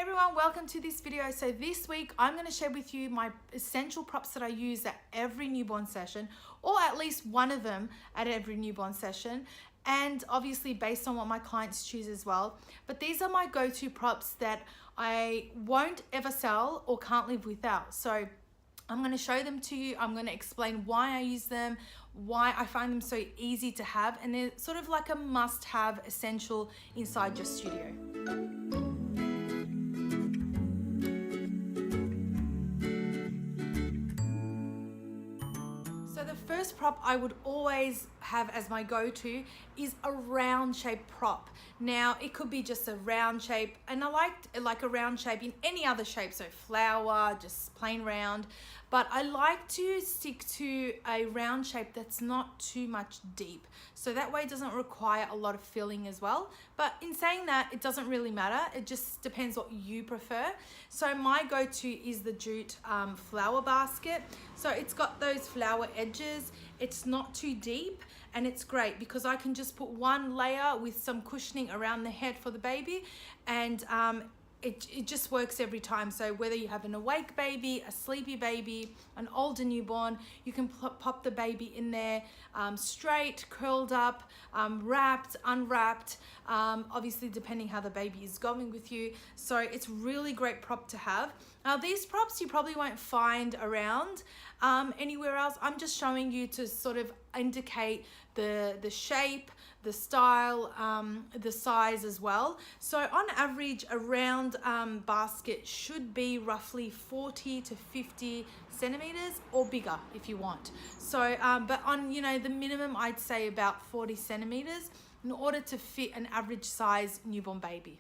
Hey everyone, welcome to this video. So this week I'm going to share with you my essential props that I use at every newborn session, or at least one of them at every newborn session, and obviously based on what my clients choose as well. But these are my go-to props that I won't ever sell or can't live without. So I'm going to show them to you. I'm going to explain why I use them, why I find them so easy to have, and they're sort of like a must-have essential inside your studio. So the first prop I would always have as my go-to is a round shaped prop. Now it could be just a round shape, and I like a round shape in any other shape, so flower, just plain round, but I like to stick to a round shape that's not too much deep, so that way it doesn't require a lot of filling as well. But in saying that, it doesn't really matter, it just depends what you prefer. So my go-to is the jute flower basket. So it's got those flower edges, it's not too deep, and it's great because I can just put one layer with some cushioning around the head for the baby, and it just works every time. So whether you have an awake baby, a sleepy baby, an older newborn, you can pop the baby in there straight, curled up, wrapped, unwrapped, obviously depending how the baby is going with you. So it's really great prop to have. Now these props you probably won't find around anywhere else. I'm just showing you to sort of indicate the shape, the style, the size as well. So on average, a round basket should be roughly 40 to 50 centimeters or bigger if you want. So, but on, the minimum, I'd say about 40 centimeters in order to fit an average size newborn baby.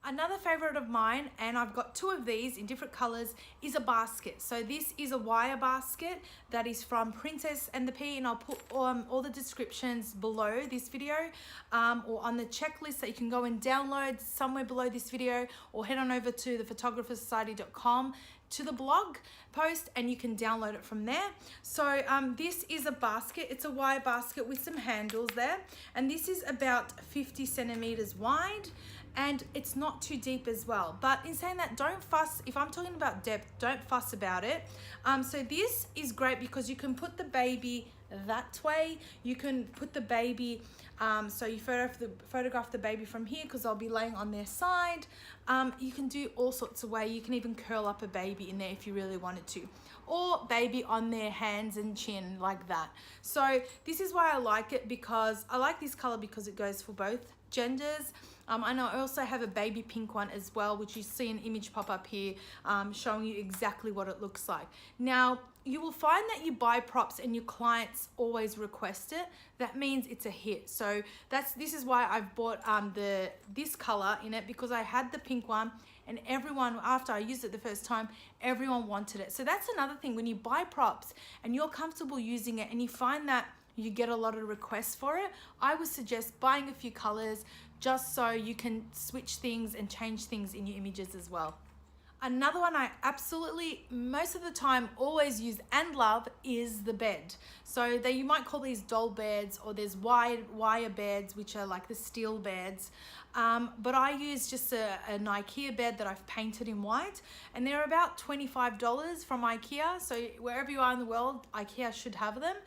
Another favorite of mine, and I've got two of these in different colors, is a basket. So this is a wire basket that is from Princess and the Pea, and I'll put all the descriptions below this video, or on the checklist that you can go and download somewhere below this video, or head on over to thephotographersociety.com to the blog post and you can download it from there. So this is a basket. It's a wire basket with some handles there, and this is about 50 centimeters wide, and it's not too deep as well. But in saying that, don't fuss. If I'm talking about depth, don't fuss about it. So this is great because you can put the baby that way. You can put the baby, so you photograph the baby from here because I'll be laying on their side. You can do all sorts of ways. You can even curl up a baby in there if you really wanted to, or baby on their hands and chin like that. So this is why I like it, because I like this color because it goes for both genders. I know I also have a baby pink one as well, which you see an image pop up here showing you exactly what it looks like. Now, you will find that you buy props and your clients always request it. That means it's a hit. So this is why I've bought this color in it, because I had the pink one and everyone, after I used it the first time, everyone wanted it. So that's another thing, when you buy props and you're comfortable using it and you find that you get a lot of requests for it, I would suggest buying a few colors just so you can switch things and change things in your images as well. Another one I absolutely, most of the time, always use and love is the bed. So you might call these doll beds, or there's wire beds, which are like the steel beds. But I use just an IKEA bed that I've painted in white, and they're about $25 from IKEA. So wherever you are in the world, IKEA should have them.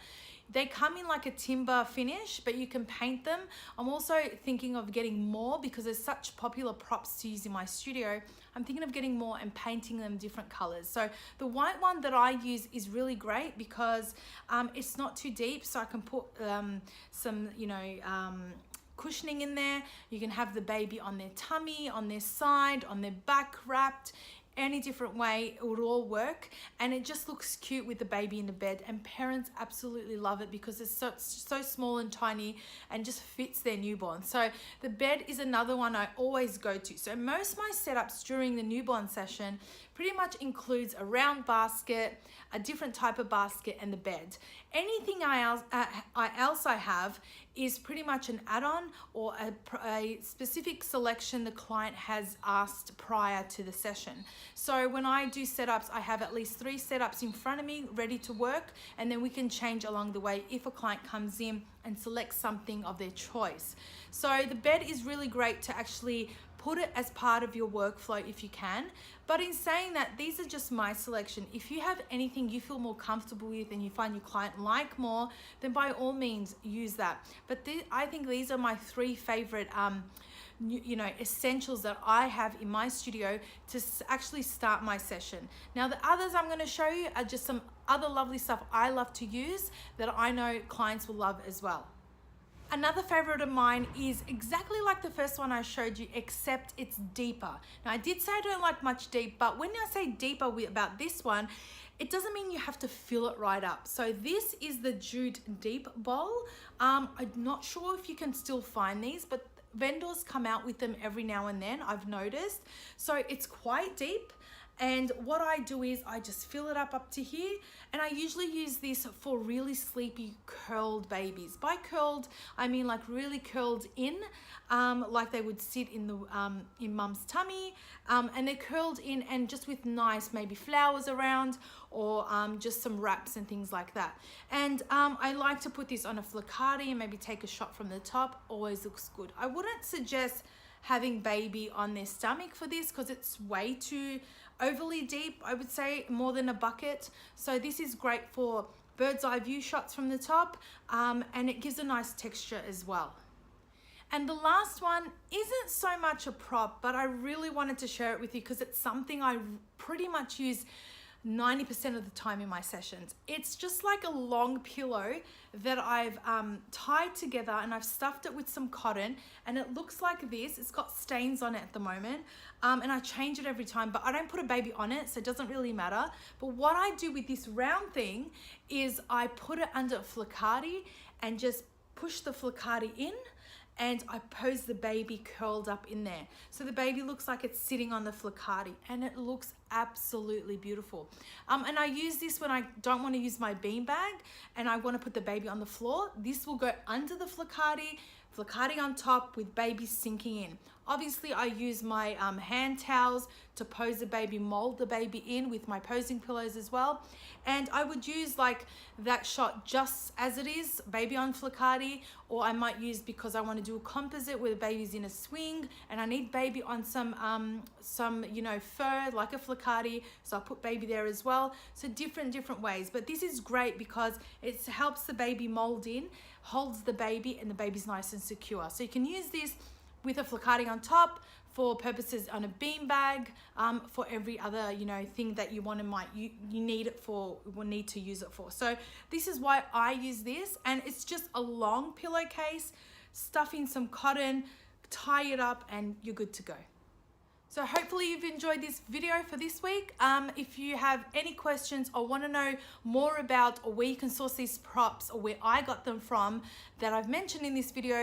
They come in like a timber finish, but you can paint them. I'm also thinking of getting more because there's such popular props to use in my studio. I'm thinking of getting more and painting them different colors. So the white one that I use is really great because it's not too deep, so I can put some, cushioning in there. You can have the baby on their tummy, on their side, on their back wrapped. Any different way, it would all work, and it just looks cute with the baby in the bed, and parents absolutely love it because it's so small and tiny and just fits their newborn. So the bed is another one I always go to. So most of my setups during the newborn session pretty much includes a round basket, a different type of basket, and the bed. Anything else I have is pretty much an add-on or a specific selection the client has asked prior to the session. So when I do setups, I have at least 3 setups in front of me ready to work, and then we can change along the way if a client comes in and selects something of their choice. So the bed is really great to actually put it as part of your workflow if you can. But in saying that, these are just my selection. If you have anything you feel more comfortable with and you find your client like more, then by all means use that. But I think these are my 3 favorite essentials that I have in my studio to actually start my session. Now the others I'm going to show you are just some other lovely stuff I love to use that I know clients will love as well. Another favorite of mine is exactly like the first one I showed you, except it's deeper. Now I did say I don't like much deep, but when I say deeper about this one, it doesn't mean you have to fill it right up. So this is the Jute Deep Bowl. I'm not sure if you can still find these, but vendors come out with them every now and then, I've noticed. So it's quite deep. And what I do is I just fill it up to here, and I usually use this for really sleepy curled babies. By curled, I mean like really curled in, like they would sit in the in mum's tummy, and they're curled in and just with nice maybe flowers around, or just some wraps and things like that. And I like to put this on a flocati and maybe take a shot from the top. Always looks good. I wouldn't suggest having baby on their stomach for this because it's way too overly deep, I would say, more than a bucket. So this is great for bird's eye view shots from the top, and it gives a nice texture as well. And the last one isn't so much a prop, but I really wanted to share it with you because it's something I pretty much use 90% of the time in my sessions. It's just like a long pillow that I've tied together, and I've stuffed it with some cotton, and it looks like this. It's got stains on it at the moment, and I change it every time, but I don't put a baby on it, so it doesn't really matter. But what I do with this round thing is I put it under a flocati and just push the flocati in, and I pose the baby curled up in there. So the baby looks like it's sitting on the flocati, and it looks absolutely beautiful. And I use this when I don't want to use my bean bag and I want to put the baby on the floor. This will go under the flocati on top with baby sinking in. Obviously I use my hand towels to pose the baby, mold the baby in with my posing pillows as well. And I would use like that shot just as it is, baby on flocati, or I might use, because I want to do a composite where the baby's in a swing and I need baby on some fur like a flocati, so I'll put baby there as well. So different ways, but this is great because it helps the baby mold in, holds the baby, and the baby's nice and secure. So you can use this with a flocati on top for purposes on a bean bag, for every other thing that you want to you need it for, will need to use it for. So this is why I use this, and it's just a long pillowcase, stuff in some cotton, tie it up, and you're good to go. So hopefully you've enjoyed this video for this week. If you have any questions or want to know more about or where you can source these props or where I got them from that I've mentioned in this video,